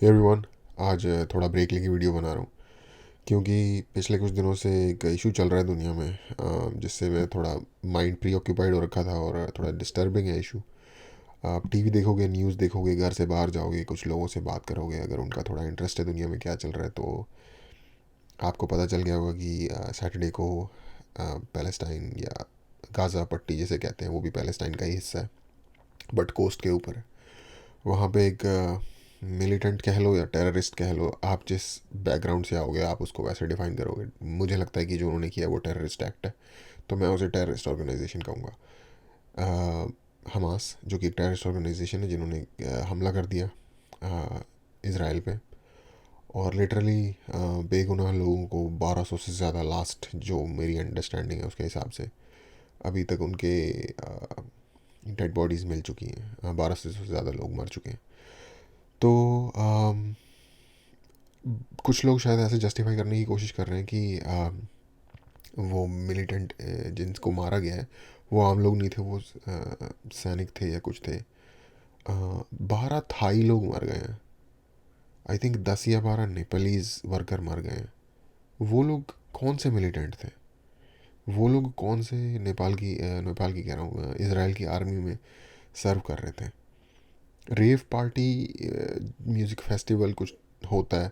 Hey everyone. आज थोड़ा break लेके वीडियो बना रहा हूँ क्योंकि पिछले कुछ दिनों से एक इशू चल रहा है दुनिया में, जिससे मैं थोड़ा माइंड प्री ऑक्यूपाइड हो रखा था और थोड़ा डिस्टर्बिंग है इशू। आप टीवी देखोगे, न्यूज़ देखोगे, घर से बाहर जाओगे, कुछ लोगों से बात करोगे, अगर उनका थोड़ा इंटरेस्ट है दुनिया में क्या चल रहा है तो आपको पता चल गया होगा कि सैटरडे को पैलेस्टाइन या गाज़ा पट्टी जिसे कहते हैं वो भी पैलेस्टाइन का ही हिस्सा है, बट कोस्ट के ऊपर है। वहाँ पे एक मिलिटेंट कह लो या टेररिस्ट कह लो, आप जिस बैकग्राउंड से आओगे आप उसको वैसे डिफाइन करोगे। मुझे लगता है कि जो उन्होंने किया वो टेररिस्ट एक्ट है, तो मैं उसे टेररिस्ट ऑर्गेनाइजेशन कहूँगा। हमास जो कि एक टेररिस्ट ऑर्गेनाइजेशन है जिन्होंने हमला कर दिया इसराइल पे, और लिटरली बेगुनाह लोगों को 1200 से ज़्यादा, लास्ट जो मेरी अंडरस्टैंडिंग है उसके हिसाब से अभी तक उनके डेड बॉडीज़ मिल चुकी हैं। 1200 से ज़्यादा लोग मर चुके हैं। तो कुछ लोग शायद ऐसे जस्टिफाई करने की कोशिश कर रहे हैं कि वो मिलिटेंट जिनको मारा गया है वो आम लोग नहीं थे, वो सैनिक थे या कुछ थे। 12 थाई लोग मर गए हैं। आई थिंक 10 या 12 नेपालीज वर्कर मर गए हैं। वो लोग कौन से मिलिटेंट थे? वो लोग कौन से नेपाल की कह रहा हूँ, इसराइल की आर्मी में सर्व कर रहे थे? रेव पार्टी, म्यूज़िक फेस्टिवल कुछ होता है,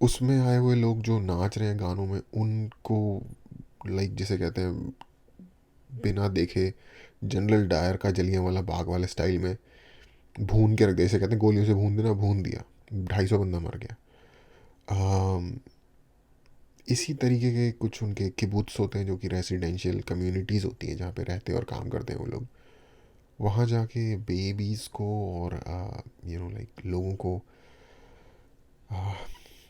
उसमें आए हुए लोग जो नाच रहे हैं गानों में, उनको लाइक जिसे कहते हैं बिना देखे जनरल डायर का जलियांवाला बाग वाले स्टाइल में भून के रख दिया। जैसे कहते हैं गोलियों से भून देना, भून दिया, 250 बंदा मर गया। आम, इसी तरीके के कुछ उनके किबुत्स होते हैं जो कि रेसिडेंशियल कम्युनिटीज़ होती हैं जहाँ पे रहते हैं और काम करते हैं वो लोग। वहाँ जाके बेबीज़ को और लाइक लोगों को आ,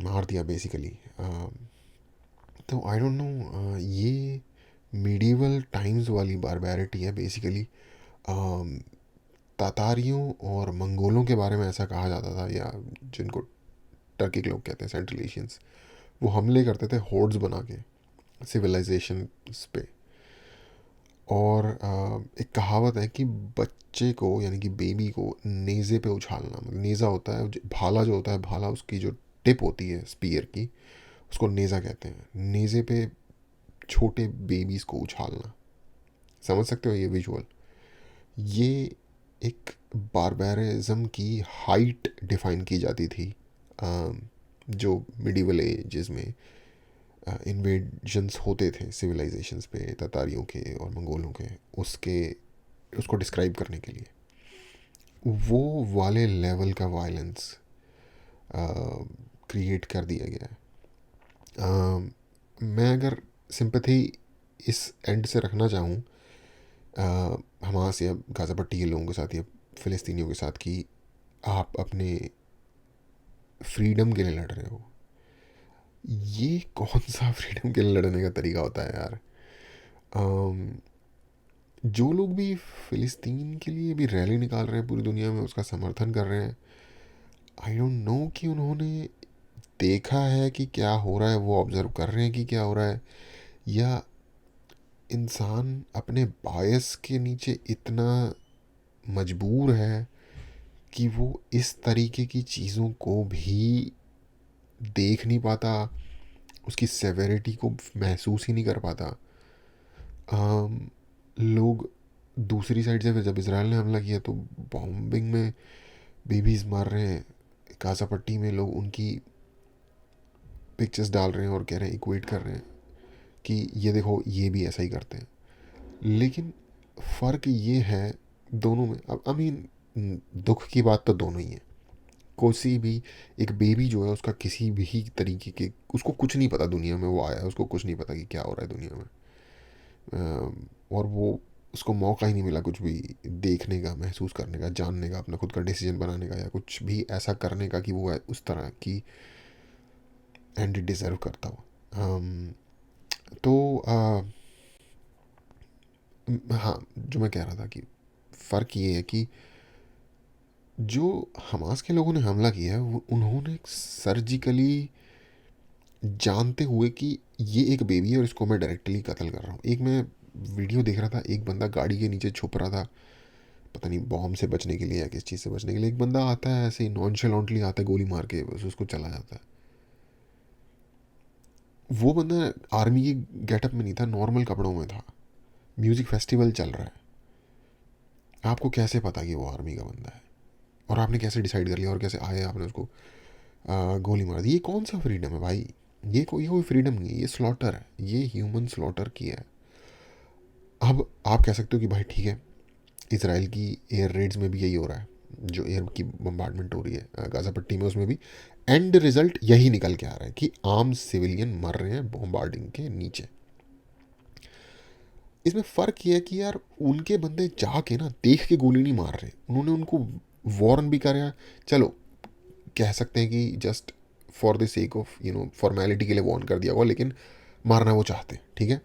मार दिया बेसिकली। तो आई डोंट नो, ये मिडीवल टाइम्स वाली बारबैरिटी है बेसिकली। तातारियों और मंगोलों के बारे में ऐसा कहा जाता था, या जिनको टर्किक लोग कहते हैं, सेंट्रल एशियंस, वो हमले करते थे होर्ड्स बना के सिविलाइजेशन पे। और एक कहावत है कि बच्चे को यानी कि बेबी को नेज़े पे उछालना, मतलब नेज़ा होता है भाला, जो होता है भाला, उसकी जो टिप होती है स्पीयर की, उसको नेज़ा कहते हैं। नेज़े पे छोटे बेबीज़ को उछालना, समझ सकते हो ये विजुअल? ये एक बारबेरिज्म की हाइट डिफाइन की जाती थी। अम, जो मिडिवल एजेस में इन्वेजन्स होते थे सिविलाइजेशंस पे, ततारियों के और मंगोलों के, उसके उसको डिस्क्राइब करने के लिए वो वाले लेवल का वायलेंस क्रिएट कर दिया गया है। मैं अगर सिंपैथी इस एंड से रखना चाहूँ हमास या गाज़ा पट्टी के लोगों के साथ या फ़िलिस्तीनियों के साथ, कि आप अपने फ्रीडम के लिए लड़ रहे हो, ये कौन सा फ्रीडम के लिए लड़ने का तरीका होता है यार? अम, जो लोग भी फ़िलिस्तीन के लिए भी रैली निकाल रहे हैं पूरी दुनिया में, उसका समर्थन कर रहे हैं, आई डोंट नो कि उन्होंने देखा है कि क्या हो रहा है, वो ऑब्ज़र्व कर रहे हैं कि क्या हो रहा है, या इंसान अपने बायस के नीचे इतना मजबूर है कि वो इस तरीके की चीज़ों को भी देख नहीं पाता, उसकी सेवेरिटी को महसूस ही नहीं कर पाता। आम, लोग दूसरी साइड से फिर जब इसराइल ने हमला किया तो बॉम्बिंग में बेबीज़ मार रहे हैं। गाज़ा पट्टी में लोग उनकी पिक्चर्स डाल रहे हैं और कह रहे हैं, इक्वेट कर रहे हैं कि ये देखो ये भी ऐसा ही करते हैं। लेकिन फ़र्क ये है दोनों में, अब आई मीन दुख की बात तो दोनों ही है। कोई भी एक बेबी जो है उसका किसी भी तरीके के, उसको कुछ नहीं पता दुनिया में, वो आया है, उसको कुछ नहीं पता कि क्या हो रहा है दुनिया में। और वो उसको मौका ही नहीं मिला कुछ भी देखने का, महसूस करने का, जानने का, अपना खुद का डिसीजन बनाने का, या कुछ भी ऐसा करने का कि वो उस तरह की एंड डिज़र्व करता हो। तो हाँ, जो मैं कह रहा था कि फ़र्क ये है कि जो हमास के लोगों ने हमला किया है वो उन्होंने सर्जिकली, जानते हुए कि ये एक बेबी है और इसको मैं डायरेक्टली कत्ल कर रहा हूँ। एक मैं वीडियो देख रहा था, एक बंदा गाड़ी के नीचे छुप रहा था, पता नहीं बॉम्ब से बचने के लिए या किस चीज़ से बचने के लिए, एक बंदा आता है ऐसे ही नॉनशेलेंटली आता है, गोली मार के बस उसको चला जाता है। वो बंदा आर्मी की गेटअप में नहीं था, नॉर्मल कपड़ों में था, म्यूज़िक फेस्टिवल चल रहा है। आपको कैसे पता कि वो आर्मी का बंदा है? और आपने कैसे डिसाइड कर लिया और कैसे आए आपने उसको गोली मार दी? ये कौन सा फ्रीडम है भाई? ये कोई फ्रीडम नहीं है, ये स्लॉटर है, ये ह्यूमन स्लॉटर किया है। अब आप कह सकते हो कि भाई ठीक है, इसराइल की एयर रेड्स में भी यही हो रहा है, जो एयर की बम्बार्डमेंट हो रही है गाज़ा पट्टी में, उसमें भी एंड रिजल्ट यही निकल के आ रहा है कि आम सिविलियन मर रहे हैं बॉम्बार्डिंग के नीचे। इसमें फ़र्क ये है कि यार उनके बंदे जाके ना देख के गोली नहीं मार रहे, उन्होंने उनको वार्न भी कराया। चलो कह सकते हैं कि just for the sake of formality के लिए वार्न कर दिया होगा, लेकिन मारना वो चाहते, ठीक है।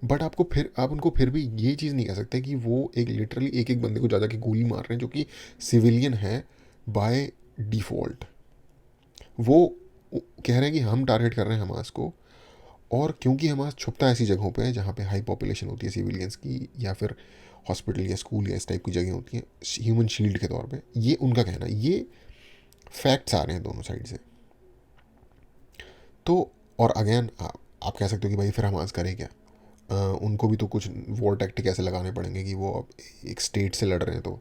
बट आप उनको फिर भी ये चीज़ नहीं कह सकते कि वो एक लिटरली एक एक बंदे को जा के गोली मार रहे हैं जो कि सिविलियन है बाय डिफ़ॉल्ट। वो कह रहे हैं कि हम टारगेट कर रहे हैं हमास को, और क्योंकि हमास छुपता ऐसी जगहों पे है जहाँ पे हाई पॉपुलेशन होती है सिविलियंस की, या फिर हॉस्पिटल या स्कूल या इस टाइप की जगह होती हैं ह्यूमन शील्ड के तौर पे, ये उनका कहना है। ये फैक्ट्स आ रहे हैं दोनों साइड से। तो और अगेन आप कह सकते हो कि भाई फिर हमास करे क्या? उनको भी तो कुछ वॉर टैक्टिक ऐसे लगाने पड़ेंगे कि वो अब एक स्टेट से लड़ रहे हैं, तो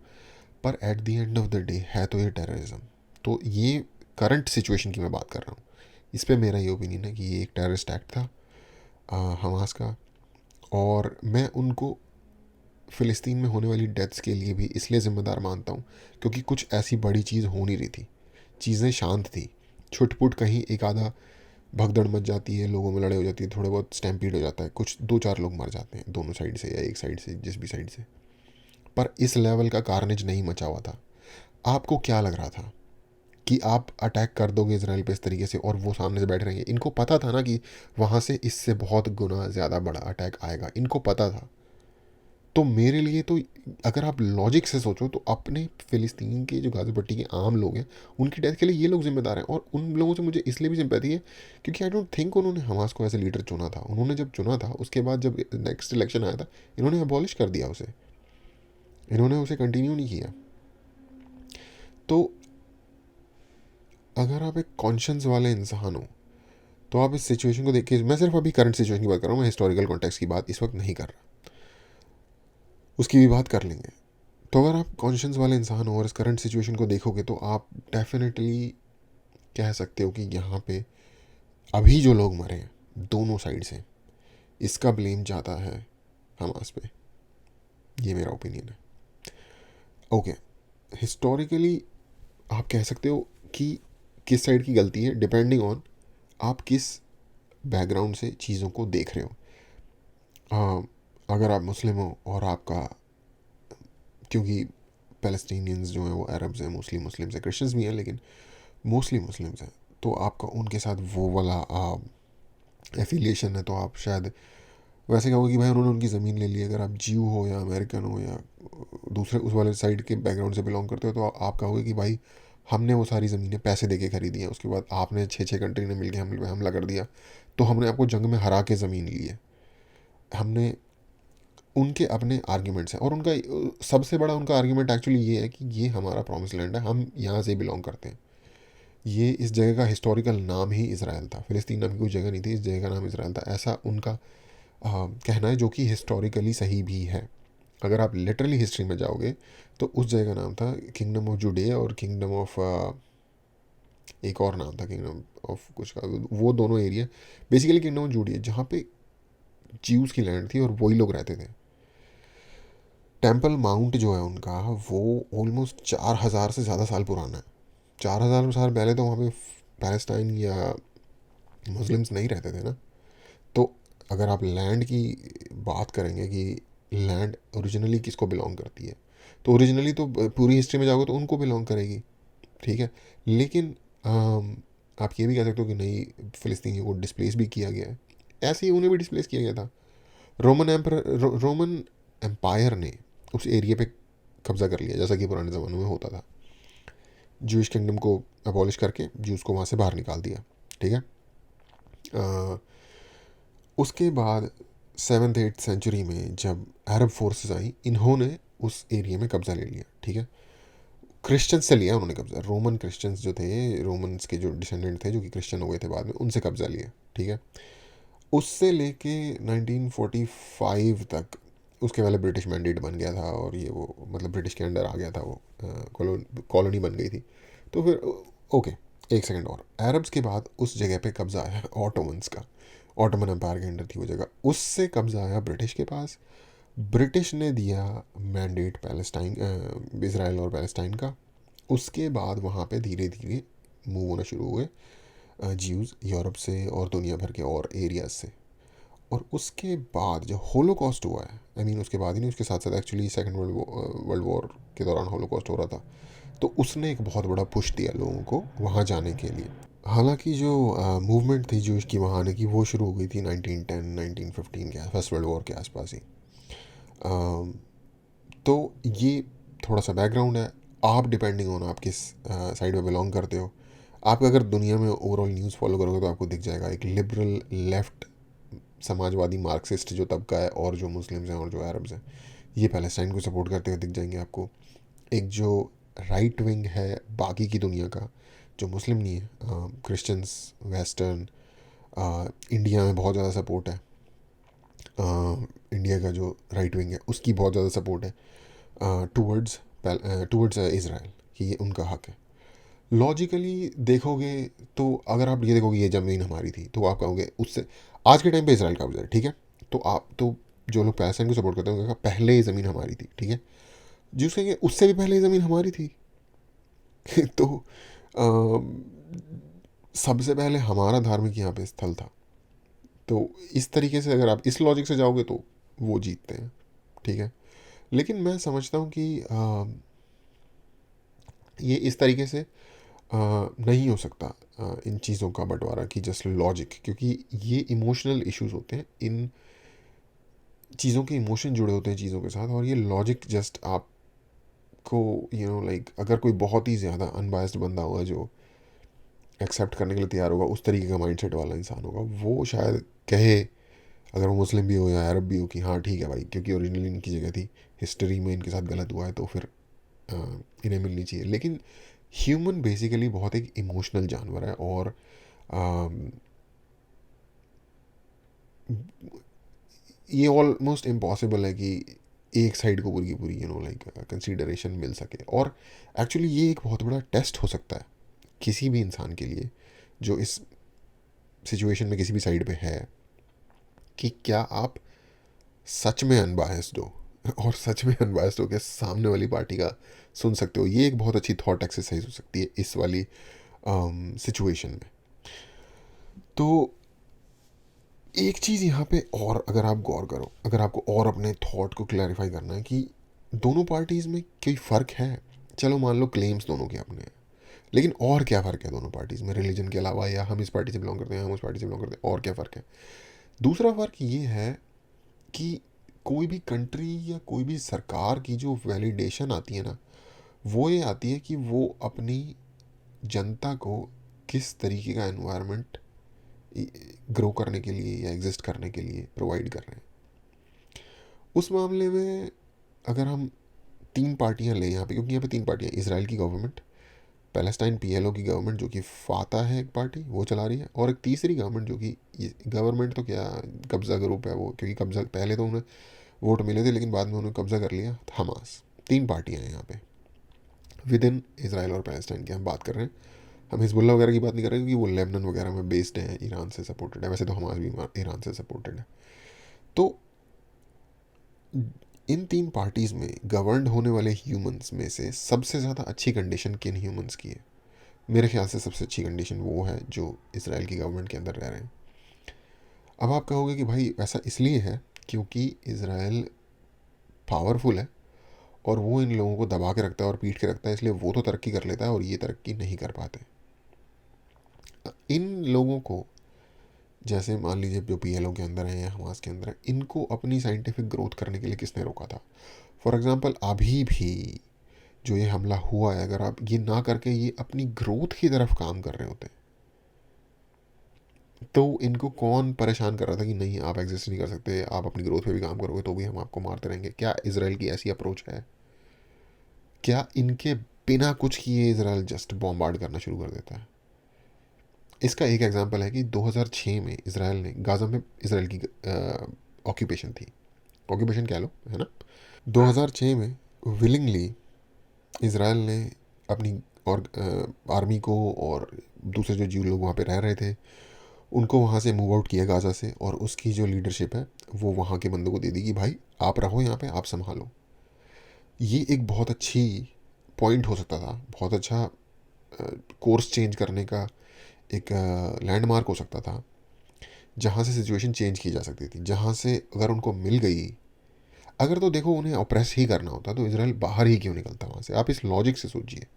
पर at the end of the day है तो ये टेररिज्म। तो ये करंट सिचुएशन की मैं बात कर रहा हूँ, इस पर मेरा ये ओपिनियन है कि ये एक टेररिस्ट एक्ट था हमास का। और मैं उनको फ़िलिस्तीन में होने वाली डेथ्स के लिए भी इसलिए ज़िम्मेदार मानता हूँ क्योंकि कुछ ऐसी बड़ी चीज़ हो नहीं रही थी, चीज़ें शांत थी। छुटपुट कहीं एक आधा भगदड़ मच जाती है, लोगों में लड़ाई हो जाती है, थोड़े बहुत स्टैम्पीड हो जाता है, कुछ दो चार लोग मर जाते हैं दोनों साइड से या एक साइड से, जिस भी साइड से। पर इस लेवल का कार्नेज नहीं मचा हुआ था। आपको क्या लग रहा था कि आप अटैक कर दोगे इसराइल पे इस तरीके से और वो सामने से बैठे रहेंगे? इनको पता था ना कि वहाँ से इससे बहुत गुना ज़्यादा बड़ा अटैक आएगा, इनको पता था। तो मेरे लिए तो अगर आप लॉजिक से सोचो तो अपने फ़िलिस्तीन के जो गाज़ा पट्टी के आम लोग हैं उनकी डेथ के लिए ये लोग जिम्मेदार हैं। और उन लोगों से मुझे इसलिए भी सिंपैथी है क्योंकि आई डोंट थिंक उन्होंने हमास को एज ए लीडर चुना था। उन्होंने जब चुना था उसके बाद जब नेक्स्ट इलेक्शन आया था, इन्होंने अबॉलिश कर दिया उसे, इन्होंने उसे कंटिन्यू नहीं किया। तो अगर आप एक कॉन्शियस वाले इंसान हो तो आप इस सिचुएशन को देखिए। मैं सिर्फ अभी करंट सिचुएशन की बात कर रहा हूँ, मैं हिस्टोरिकल कॉन्टेक्स्ट की बात इस वक्त नहीं कर रहा, उसकी भी बात कर लेंगे। तो अगर आप कॉन्शियस वाले इंसान हो और इस करंट सिचुएशन को देखोगे तो आप डेफिनेटली कह सकते हो कि यहाँ पे अभी जो लोग मरे हैं दोनों साइड से, इसका ब्लेम जाता है हमास पे। ये मेरा ओपिनियन है। ओके, हिस्टोरिकली आप कह सकते हो कि किस साइड की गलती है, डिपेंडिंग ऑन आप किस बैकग्राउंड से चीज़ों को देख रहे हो। अगर आप मुस्लिम हो और आपका, क्योंकि पैलेस्टीनियंस जो हैं वो अरब्स हैं, मोस्टली मुस्लिम्स हैं, क्रिश्चियंस भी हैं लेकिन मोस्टली मुस्लिम्स हैं, तो आपका उनके साथ वो वाला एफिलिएशन है, तो आप शायद वैसे कहोगे कि भाई उन्होंने उनकी ज़मीन ले ली। अगर आप जीव हो या अमेरिकन हो या दूसरे उस वाले साइड के बैकग्राउंड से बिलोंग करते हो तो आप कहोगे कि भाई हमने वो सारी ज़मीनें पैसे दे के खरीदी हैं, उसके बाद आपने 6-6 कंट्री ने मिल के हम पे हमला कर दिया, तो हमने आपको जंग में हरा के ज़मीन ली है। हमने उनके अपने आर्ग्यूमेंट्स हैं, और उनका सबसे बड़ा उनका आर्ग्यूमेंट एक्चुअली ये है कि ये हमारा प्रॉमिस लैंड है, हम यहाँ से बिलोंग करते हैं। ये इस जगह का हिस्टोरिकल नाम ही इसराइल था, फ़िलिस्तीन नाम की कोई जगह नहीं थी, इस जगह का नाम इसराइल था, ऐसा उनका कहना है, जो कि हिस्टोरिकली सही भी है। अगर आप लिटरली हिस्ट्री में जाओगे तो उस जगह का नाम था किंगडम ऑफ जुडिया, और किंगडम ऑफ एक और नाम था किंगडम ऑफ कुछ का, वो दोनों एरिया बेसिकली किंगडम ऑफ जुडिया, जहाँ पे ज्यूज़ की लैंड थी और वही लोग रहते थे। टेम्पल माउंट जो है उनका, वो ऑलमोस्ट 4,000 से ज़्यादा साल पुराना है। 4,000 साल पहले तो वहाँ पे पैलेस्टाइन या मुस्लिम्स नहीं रहते थे ना। तो अगर आप लैंड की बात करेंगे कि लैंड ओरिजिनली किसको बिलोंग करती है, तो ओरिजिनली तो पूरी हिस्ट्री में जाओगे तो उनको बिलोंग करेगी, ठीक है। लेकिन आप ये भी कह सकते हो कि नहीं, फ़िलिस्तीनियों को डिस्प्लेस भी किया गया है, ऐसे ही उन्हें भी डिस्प्लेस किया गया था। रोमन एम्पायर ने उस एरिया पे कब्ज़ा कर लिया, जैसा कि पुराने ज़मानों में होता था। जूश किंगडम को अबॉलिश करके जूस को वहाँ से बाहर निकाल दिया, ठीक है। उसके बाद 7th 8th सेंचुरी में जब अरब फोर्सेस आई, इन्होंने उस एरिया में कब्ज़ा ले लिया, ठीक है। क्रिश्चियंस से लिया उन्होंने कब्ज़ा, रोमन क्रिश्चियंस जो थे, रोमन्स के जो डिसेंडेंट थे जो कि क्रिश्चियन हो गए थे बाद में, उनसे कब्ज़ा लिया, ठीक है। उससे लेके 1945 तक उसके पहले ब्रिटिश मैंडेट बन गया था, और ये वो मतलब ब्रिटिश के अंडर आ गया था, वो कॉलोनी बन गई थी। तो फिर ओके, एक सेकंड और, अरब्स के बाद उस जगह पे कब्ज़ा आया ऑटोमन्स का, ऑटोमन एम्पायर के अंडर थी वो जगह, उससे कब्ज़ा आया ब्रिटिश के पास। ब्रिटिश ने दिया मैंडेट पैलेस्टाइन, इसराइल और पैलेस्टाइन का। उसके बाद वहाँ पे धीरे धीरे मूव होना शुरू हुए ज्यूज़ यूरोप से और दुनिया भर के और एरियाज से। और उसके बाद जो होलोकॉस्ट हुआ है, आई मीन उसके बाद ही नहीं, उसके साथ साथ एक्चुअली सेकेंड वर्ल्ड वॉर के दौरान होलोकॉस्ट हो रहा था, तो उसने एक बहुत बड़ा पुश दिया लोगों को वहाँ जाने के लिए। हालांकि जो मूवमेंट थी जूश की वहाँ आने की, वो शुरू हो गई थी 1910 1915 के फर्स्ट वर्ल्ड वॉर के आसपास ही। तो ये थोड़ा सा बैकग्राउंड है। आप डिपेंडिंग ऑन आप किस साइड में बिलोंग करते हो, आप अगर दुनिया में ओवरऑल न्यूज़ फॉलो करोगे तो आपको दिख जाएगा एक लिबरल लेफ्ट समाजवादी मार्क्सिस्ट जो तबका है, और जो मुस्लिम्स हैं और जो अरब्स हैं, ये पैलेस्टाइन को सपोर्ट करते हुए दिख जाएंगे आपको। एक जो राइट विंग है बाकी की दुनिया का, जो मुस्लिम नहीं है, क्रिश्चियंस, वेस्टर्न, इंडिया में बहुत ज़्यादा सपोर्ट है। इंडिया का जो राइट विंग है उसकी बहुत ज़्यादा सपोर्ट है टूवर्ड्स इसराइल, कि ये उनका हक है। लॉजिकली देखोगे तो अगर आप ये देखोगे ये ज़मीन हमारी थी, तो आप कहोगे उससे आज के टाइम पे इसराइल का कब्जा है, ठीक है। तो आप तो जो लोग पैलेस्टाइन को सपोर्ट करते हैं उनका पहले ही ज़मीन हमारी थी, ठीक है। जिस कहेंगे उससे भी पहले ही ज़मीन हमारी थी। तो सबसे पहले हमारा धार्मिक यहाँ पे स्थल था। तो इस तरीके से अगर आप इस लॉजिक से जाओगे तो वो जीतते हैं, ठीक है। लेकिन मैं समझता हूँ कि ये इस तरीके से नहीं हो सकता इन चीज़ों का बंटवारा कि जस्ट लॉजिक, क्योंकि ये इमोशनल इश्यूज होते हैं, इन चीज़ों के इमोशन जुड़े होते हैं चीज़ों के साथ, और ये लॉजिक जस्ट आपको लाइक अगर कोई बहुत ही ज़्यादा अनबायस्ड बंदा होगा जो एक्सेप्ट करने के लिए तैयार होगा, उस तरीके का माइंडसेट वाला इंसान होगा, वो शायद कहे, अगर वो मुस्लिम भी हो या अरब भी हो, कि हाँ ठीक है भाई, क्योंकि ओरिजिनली इनकी जगह थी, हिस्ट्री में इनके साथ गलत हुआ है, तो फिर इन्हें मिलनी चाहिए। लेकिन ह्यूमन बेसिकली बहुत एक इमोशनल जानवर है, और ये ऑलमोस्ट इम्पॉसिबल है कि एक साइड को पूरी की पूरी लाइक कंसीडरेशन मिल सके। और एक्चुअली ये एक बहुत बड़ा टेस्ट हो सकता है किसी भी इंसान के लिए जो इस सिचुएशन में किसी भी साइड पे है, कि क्या आप सच में अनबायस्ड हो और सच में अनबायस्ड होकर सामने वाली पार्टी का सुन सकते हो। ये एक बहुत अच्छी थॉट एक्सरसाइज हो सकती है इस वाली सिचुएशन में। तो एक चीज़ यहाँ पे और अगर आप गौर करो, अगर आपको और अपने थॉट को क्लैरिफाई करना है कि दोनों पार्टीज़ में कोई फ़र्क है, चलो मान लो क्लेम्स दोनों के अपने हैं, लेकिन और क्या फ़र्क है दोनों पार्टीज़ में रिलीजन के अलावा, या हम इस पार्टी से बिलोंग करते हैं हम उस पार्टी से बिलोंग करते हैं, और क्या फ़र्क है। दूसरा फ़र्क ये है कि कोई भी कंट्री या कोई भी सरकार की जो वैलिडेशन आती है ना, वो ये आती है कि वो अपनी जनता को किस तरीके का एनवायरनमेंट ग्रो करने के लिए या एग्जिस्ट करने के लिए प्रोवाइड कर रहे हैं। उस मामले में अगर हम तीन पार्टियां लें यहाँ पे, क्योंकि यहाँ पे तीन पार्टियां, इसराइल की गवर्नमेंट, पैलेस्टाइन पीएलओ की गवर्नमेंट जो कि फाता है एक पार्टी वो चला रही है, और एक तीसरी गवर्नमेंट जो कि गवर्नमेंट तो क्या कब्ज़ा ग्रुप है वो, क्योंकि कब्ज़ा पहले तो उन्हें वोट मिले थे लेकिन बाद में उन्होंने कब्ज़ा कर लिया, हमास। तीन पार्टियां हैं यहाँ पे विद इन इसराइल और पैलेस्टाइन की हम बात कर रहे हैं। हम हिजबुल्ला वगैरह की बात नहीं कर रहे क्योंकि वो लेबनन वगैरह में बेस्ड है, ईरान से सपोर्टेड है, वैसे तो हमास भी ईरान से सपोर्टेड है। तो इन तीन पार्टीज़ में गवर्नड होने वाले ह्यूमंस में से सबसे ज़्यादा अच्छी कंडीशन किन ह्यूमंस की है? मेरे ख्याल से सबसे अच्छी कंडीशन वो है जो इसराइल की गवर्नमेंट के अंदर रह रहे हैं। अब आप कहोगे कि भाई ऐसा इसलिए है क्योंकि इसराइल पावरफुल है और वो इन लोगों को दबा के रखता है और पीट के रखता है, इसलिए वो तो तरक्की कर लेता है और ये तरक्की नहीं कर पाते। इन लोगों को, जैसे मान लीजिए जो पीएलओ के अंदर है या हमास के अंदर है, इनको अपनी साइंटिफिक ग्रोथ करने के लिए किसने रोका था? फॉर एग्जांपल अभी भी जो ये हमला हुआ है, अगर आप ये ना करके ये अपनी ग्रोथ की तरफ काम कर रहे होते, तो इनको कौन परेशान कर रहा था कि नहीं आप एग्जिस्ट नहीं कर सकते, आप अपनी ग्रोथ पे भी काम करोगे तो भी हम आपको मारते रहेंगे? क्या इसराइल की ऐसी अप्रोच है? क्या इनके बिना कुछ किए इसराइल जस्ट बॉम्बार्ड करना शुरू कर देता है? इसका एक एग्जांपल है कि 2006 में इसराइल ने गाजा में, इसराइल की ऑक्यूपेशन थी, ऑक्यूपेशन कह लो, है ना? 2006 में विलिंगली इसराइल ने अपनी और आर्मी को और दूसरे जो जीव लोग वहाँ पे रह रहे थे उनको वहाँ से मूव आउट किया गाजा से, और उसकी जो लीडरशिप है वो वहाँ के बंदों को दे दी कि भाई आप रहो यहाँ पे, आप संभालो। ये एक बहुत अच्छी पॉइंट हो सकता था, बहुत अच्छा कोर्स चेंज करने का एक लैंडमार्क हो सकता था, जहाँ से सिचुएशन चेंज की जा सकती थी, जहाँ से अगर उनको मिल गई, अगर तो देखो उन्हें ऑप्रेस ही करना होता तो इसराइल बाहर ही क्यों निकलता वहाँ से? आप इस लॉजिक से सोचिए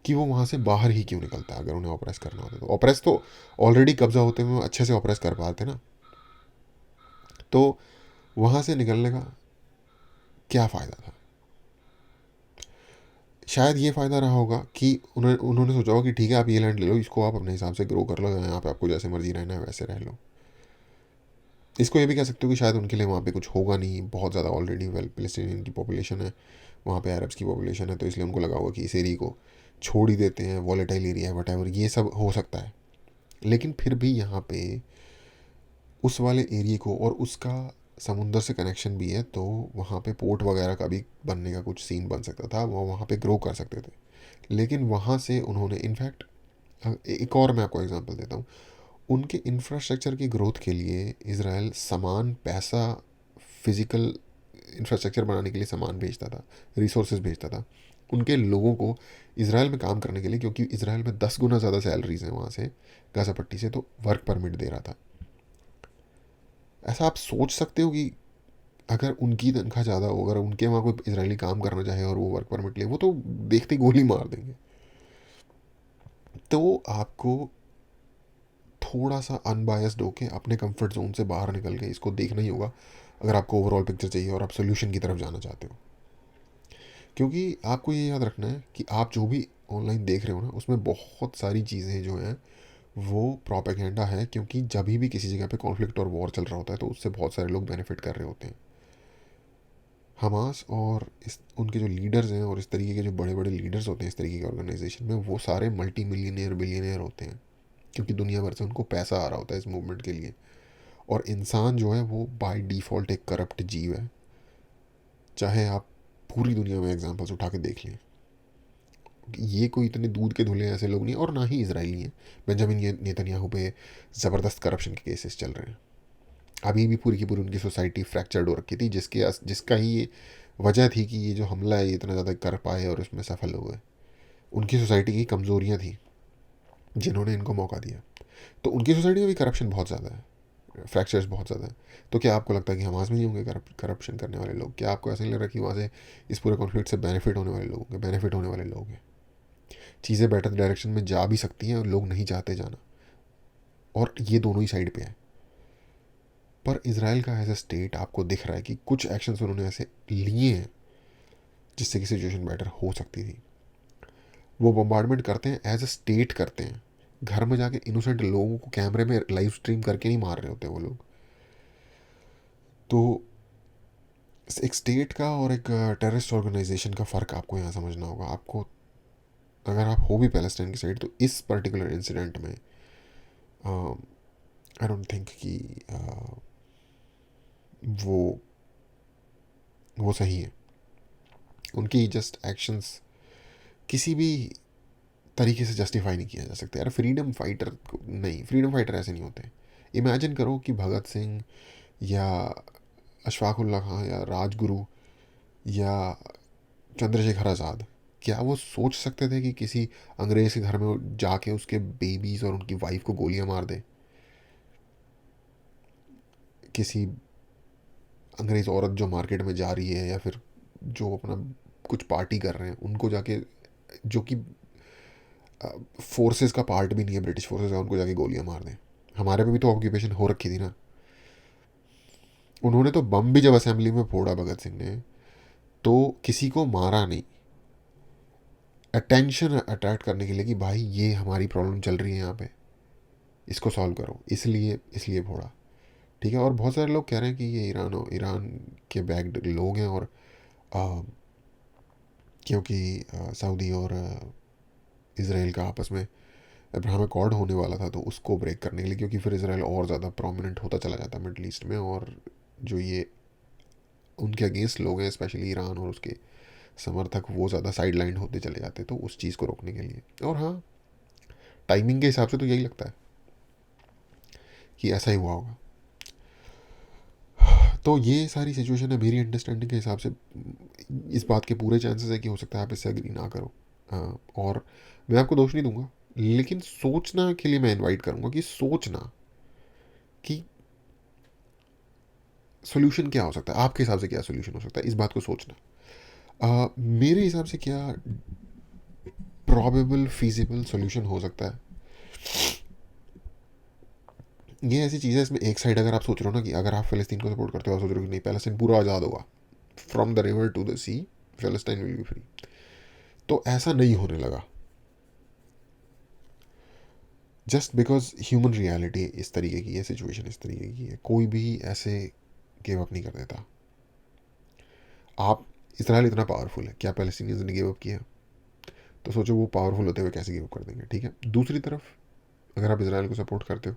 कि वो वहाँ से बाहर ही क्यों निकलता अगर उन्हें ऑप्रेस करना होता। तो ऑप्रेस तो ऑलरेडी कब्जा होते हुए अच्छे से ऑप्रेस कर पाते ना, तो वहाँ से निकलने का क्या फ़ायदा था? शायद ये फ़ायदा रहा होगा कि उन्होंने सोचा होगा कि ठीक है आप ये लैंड ले लो, इसको आप अपने हिसाब से ग्रो कर लो, यहाँ पे आपको जैसे मर्जी रहना है वैसे रह लो। इसको ये भी कह सकते हो कि शायद उनके लिए वहाँ पे कुछ होगा नहीं, बहुत ज़्यादा ऑलरेडी वेल फिलिस्तीन की पॉपुलेशन है, वहाँ पे अरब्स की पॉपुलेशन है, तो इसलिए उनको लगा होगा कि इस एरिया को छोड़ ही देते हैं, वॉलेटाइल एरिया है, वट ये सब हो सकता है। लेकिन फिर भी यहाँ पे उस वाले एरिया को, और उसका समुंदर से कनेक्शन भी है, तो वहाँ पे पोर्ट वगैरह का भी बनने का कुछ सीन बन सकता था, वो वहाँ पे ग्रो कर सकते थे। लेकिन वहाँ से उन्होंने इनफैक्ट, एक और मैं आपको एग्जांपल देता हूँ, उनके इंफ्रास्ट्रक्चर की ग्रोथ के लिए इसराइल सामान, पैसा, फिजिकल इंफ्रास्ट्रक्चर बनाने के लिए सामान भेजता था, रिसोर्सेज भेजता था उनके लोगों को इसराइल में काम करने के लिए, क्योंकि इसराइल में 10 गुना ज़्यादा सैलरीज हैं वहाँ से, गाज़ा पट्टी से, तो वर्क परमिट दे रहा था। ऐसा आप सोच सकते हो कि अगर उनकी तनख्वाह ज़्यादा हो, अगर उनके वहाँ कोई इसराइली काम करना चाहे और वो वर्क परमिट ले, वो तो देखते ही गोली मार देंगे। तो आपको थोड़ा सा अनबायस्ड होके अपने कंफर्ट जोन से बाहर निकल के इसको देखना ही होगा, अगर आपको ओवरऑल पिक्चर चाहिए और आप सोल्यूशन की तरफ जाना चाहते हो। क्योंकि आपको ये याद रखना है कि आप जो भी ऑनलाइन देख रहे हो ना, उसमें बहुत सारी चीज़ें जो हैं वो प्रोपेगेंडा है, क्योंकि जब भी किसी जगह पे कॉन्फ्लिक्ट और वॉर चल रहा होता है तो उससे बहुत सारे लोग बेनिफिट कर रहे होते हैं। हमास और इस उनके जो लीडर्स हैं, और इस तरीके के जो बड़े बड़े लीडर्स होते हैं इस तरीके के ऑर्गेनाइजेशन में, वो सारे मल्टी मिलियनियर बिलियनियर होते हैं, क्योंकि दुनिया भर से उनको पैसा आ रहा होता है इस मूवमेंट के लिए। और इंसान जो है वो बाय डिफ़ॉल्ट एक करप्ट जीव है, चाहे आप पूरी दुनिया में एग्जांपल्स उठा के देख लें। ये कोई इतने दूध के धुले ऐसे लोग नहीं, और ना ही इसराइली हैं। बेंजामिन नेतन्याहू पे ज़बरदस्त करप्शन के केसेस चल रहे हैं। अभी भी पूरी की पूरी उनकी सोसाइटी फ्रैक्चर्ड हो रखी थी, जिसका ही ये वजह थी कि ये जो हमला है ये इतना ज़्यादा कर पाए और इसमें सफल हुए। उनकी सोसाइटी की कमज़ोरियाँ थी जिन्होंने इनको मौका दिया। तो उनकी सोसाइटी में भी करप्शन बहुत ज़्यादा है, फ्रैक्चर्स बहुत ज़्यादा है। तो क्या आपको लगता है कि हमास में नहीं होंगे करप्शन करने वाले लोग? क्या आपको ऐसा नहीं लग रहा कि वहाँ से इस पूरे कॉन्फ्लिक्ट से बेनिफिट होने वाले लोग हैं, बेनिफिट होने वाले लोग हैं? चीज़ें बेटर डायरेक्शन में जा भी सकती हैं और लोग नहीं चाहते जाना, और ये दोनों ही साइड पे है। पर इसराइल का एज ए स्टेट आपको दिख रहा है कि कुछ एक्शंस उन्होंने ऐसे लिए हैं जिससे कि सिचुएशन बेटर हो सकती थी। वो बम्बार्डमेंट करते हैं एज ए स्टेट करते हैं, घर में जाके इनोसेंट लोगों को कैमरे में लाइव स्ट्रीम करके नहीं मार रहे होते वो लोग। तो एक स्टेट का और एक टेररिस्ट ऑर्गेनाइजेशन का फ़र्क आपको यहाँ समझना होगा। आपको, अगर आप हो भी पैलेस्टाइन की साइड, तो इस पर्टिकुलर इंसिडेंट में आई डोंट थिंक कि वो वो सही है। उनकी जस्ट एक्शंस किसी भी तरीके से जस्टिफाई नहीं किया जा सकता। यार फ्रीडम फाइटर नहीं, फ्रीडम फाइटर ऐसे नहीं होते। इमेजिन करो कि भगत सिंह या अशफाकुल्ला खां या राजगुरु या चंद्रशेखर आज़ाद, क्या वो सोच सकते थे कि किसी अंग्रेज़ के घर में जाके उसके बेबीज़ और उनकी वाइफ को गोलियां मार दे? किसी अंग्रेज़ औरत जो मार्केट में जा रही है, या फिर जो अपना कुछ पार्टी कर रहे हैं उनको जाके, जो कि फोर्सेस का पार्ट भी नहीं है ब्रिटिश फोर्सेस का, उनको जाके गोलियां मार दें? हमारे पे भी तो ऑक्यूपेशन हो रखी थी ना। उन्होंने तो बम भी जब असेंबली में फोड़ा भगत सिंह ने, तो किसी को मारा नहीं, अटेंशन अट्रैक्ट करने के लिए कि भाई ये हमारी प्रॉब्लम चल रही है यहाँ पे, इसको सॉल्व करो, इसलिए इसलिए फोड़ा, ठीक है। और बहुत सारे लोग कह रहे हैं कि ये ईरान के बैक्ड लोग हैं, और आ, क्योंकि सऊदी और इसराइल का आपस में अब्राहम अकॉर्ड होने वाला था, तो उसको ब्रेक करने के लिए, क्योंकि फिर इसराइल और ज़्यादा प्रोमिनेंट होता चला जाता मिडल ईस्ट में, और जो ये उनके अगेंस्ट लोग हैं स्पेशली ईरान और उसके समर्थक, वो ज़्यादा साइड लाइन होते चले जाते, तो उस चीज़ को रोकने के लिए। और हाँ, टाइमिंग के हिसाब से तो यही लगता है कि ऐसा ही हुआ होगा। तो ये सारी सिचुएशन है मेरी अंडरस्टैंडिंग के हिसाब से। इस बात के पूरे चांसेस है कि हो सकता है आप इससे एग्री ना करो, और मैं आपको दोष नहीं दूंगा, लेकिन सोचना के लिए मैं इनवाइट करूंगा कि सोचना कि सोल्यूशन क्या हो सकता है, आपके हिसाब से क्या सोल्यूशन हो सकता है, इस बात को सोचना। मेरे हिसाब से क्या प्रॉबेबल फीजिबल सोल्यूशन हो सकता है, ये ऐसी चीज़ है, इसमें एक साइड अगर आप सोच रहे हो ना कि अगर आप फ़लस्तीन को सपोर्ट करते हो, सोच रहे हो कि नहीं पैलेस्टाइन पूरा आज़ाद होगा, from the river to the sea फ़लस्तीन विल बी फ्री, तो ऐसा नहीं होने लगा। जस्ट बिकॉज ह्यूमन रियलिटी इस तरीके की है, सिचुएशन इस तरीके की है, कोई भी ऐसे गिव अप नहीं कर देता। आप, इसराइल इतना पावरफुल है, क्या पैलेस्टीनियंस ने गिव अप किया? तो सोचो वो पावरफुल होते हुए कैसे गिव अप कर देंगे, ठीक है। दूसरी तरफ अगर आप इसराइल को सपोर्ट करते हो,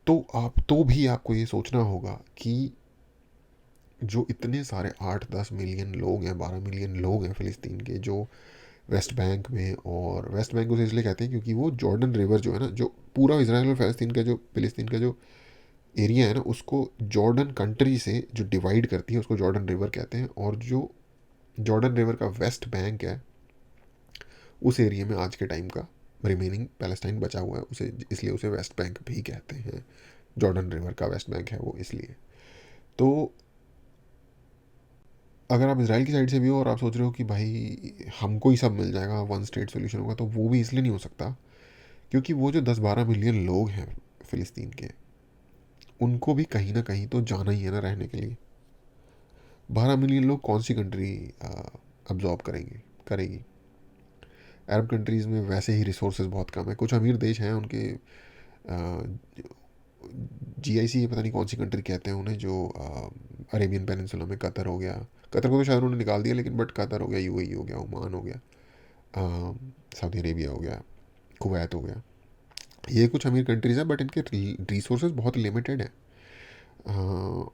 तो आप तो भी आपको ये सोचना होगा कि जो इतने सारे 8-10 मिलियन लोग हैं, 12 मिलियन लोग हैं फ़िलिस्तीन के, जो वेस्ट बैंक में, और वेस्ट बैंक उसे इसलिए कहते हैं क्योंकि वो जॉर्डन रिवर जो है ना, जो पूरा इसराइल और फ़लस्तीन का जो फ़िलिस्तीन का जो एरिया है ना, उसको जॉर्डन कंट्री से जो डिवाइड करती है उसको जॉर्डन रिवर कहते हैं, और जो जॉर्डन रिवर का वेस्ट बैंक है, उस एरिया में आज के टाइम का रिमेनिंग पैलेस्टाइन बचा हुआ है, उसे इसलिए उसे वेस्ट बैंक भी कहते हैं। जॉर्डन रिवर का वेस्ट बैंक है वो, इसलिए। तो अगर आप इसराइल की साइड से भी हो और आप सोच रहे हो कि भाई हमको ही सब मिल जाएगा, वन स्टेट सोल्यूशन होगा, तो वो भी इसलिए नहीं हो सकता क्योंकि वो जो 10-12 मिलियन लोग हैं फ़िलिस्तीन के, उनको भी कहीं ना कहीं तो जाना ही है ना रहने के लिए। 12 मिलियन लोग कौन सी कंट्री अब्जॉर्ब करेगी? अरब कंट्रीज़ में वैसे ही रिसोर्सेज बहुत कम है, कुछ अमीर देश हैं उनके, GIC, पता नहीं कौन सी कंट्री कहते हैं उन्हें, जो अरेबियन पेनिनसुला में, कतर हो गया, कतर को तो शायद उन्होंने निकाल दिया, लेकिन बट कतर हो गया, UAE हो गया, ओमान हो गया, सऊदी अरेबिया हो गया, कुवैत हो गया, ये कुछ अमीर कंट्रीज़ हैं, बट इनके रिसोर्सेज बहुत लिमिटेड हैं,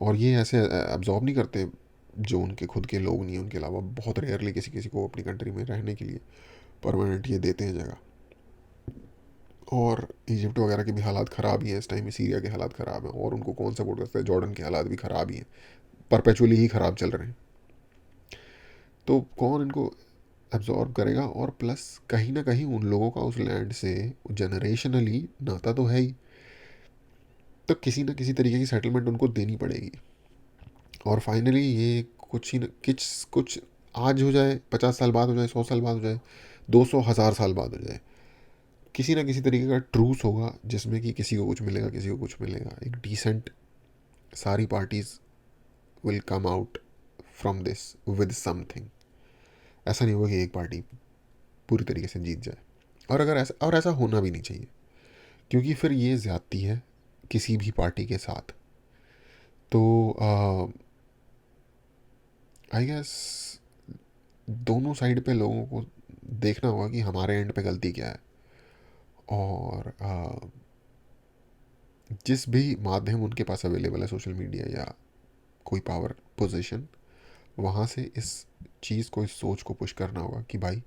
और ये ऐसे अब्जॉर्ब नहीं करते जो उनके खुद के लोग नहीं हैं, उनके अलावा बहुत रेयरली किसी किसी को अपनी कंट्री में रहने के लिए परमानेंट ये देते हैं जगह। और इजिप्ट वगैरह के भी हालात ख़राब ही हैं इस टाइम में, सीरिया के हालात ख़राब हैं, और उनको कौन सपोर्ट करता है? जॉर्डन के हालात भी ख़राब ही हैं, परपेचुअली ही ख़राब चल रहे हैं, तो कौन इनको एब्जॉर्ब करेगा? और प्लस कहीं ना कहीं उन लोगों का उस लैंड से जनरेशनली नाता तो है ही, तो किसी न किसी तरीके की सेटलमेंट उनको देनी पड़ेगी, और फाइनली ये कुछ ही न कुछ आज हो जाए, 50 साल बाद हो जाए, 100 साल बाद हो जाए, 200 1000 साल बाद हो जाए, किसी ना किसी तरीके का ट्रूस होगा जिसमें कि किसी को कुछ मिलेगा, किसी को कुछ मिलेगा, एक डिसेंट, सारी parties will come out from this with something. ऐसा नहीं होगा कि एक पार्टी पूरी तरीके से जीत जाए, और ऐसा होना भी नहीं चाहिए, क्योंकि फिर ये ज़्यादती है किसी भी पार्टी के साथ। तो आई गेस दोनों साइड पे लोगों को देखना होगा कि हमारे एंड पे गलती क्या है, और जिस भी माध्यम उनके पास अवेलेबल है, सोशल मीडिया या कोई पावर पोजीशन, वहाँ से इस चीज़ को, इस सोच को पुश करना होगा कि भाई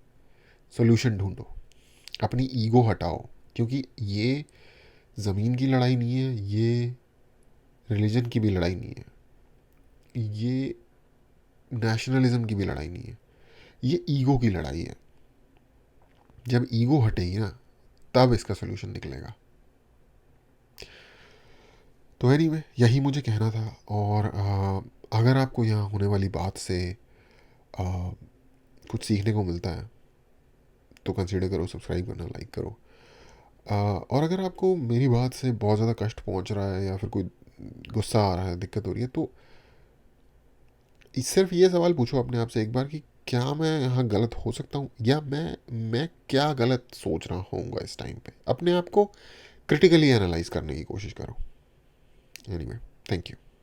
सोल्यूशन ढूंढो, अपनी ईगो हटाओ, क्योंकि ये ज़मीन की लड़ाई नहीं है, ये रिलीजन की भी लड़ाई नहीं है, ये नेशनलिज्म की भी लड़ाई नहीं है, ये ईगो की लड़ाई है। जब ईगो हटेगी ना, तब इसका सोल्यूशन निकलेगा। तो एनीवे यही मुझे कहना था, और अगर आपको यहाँ होने वाली बात से आ, कुछ सीखने को मिलता है, तो कंसीडर करो, सब्सक्राइब करना, लाइक करो, और अगर आपको मेरी बात से बहुत ज़्यादा कष्ट पहुँच रहा है या फिर कोई गुस्सा आ रहा है, दिक्कत हो रही है, तो सिर्फ ये सवाल पूछो अपने आप से एक बार कि क्या मैं यहाँ गलत हो सकता हूँ, या मैं क्या गलत सोच रहा होऊंगा इस टाइम पे। अपने आप को क्रिटिकली एनालाइज करने की कोशिश करो। Anyway, thank you.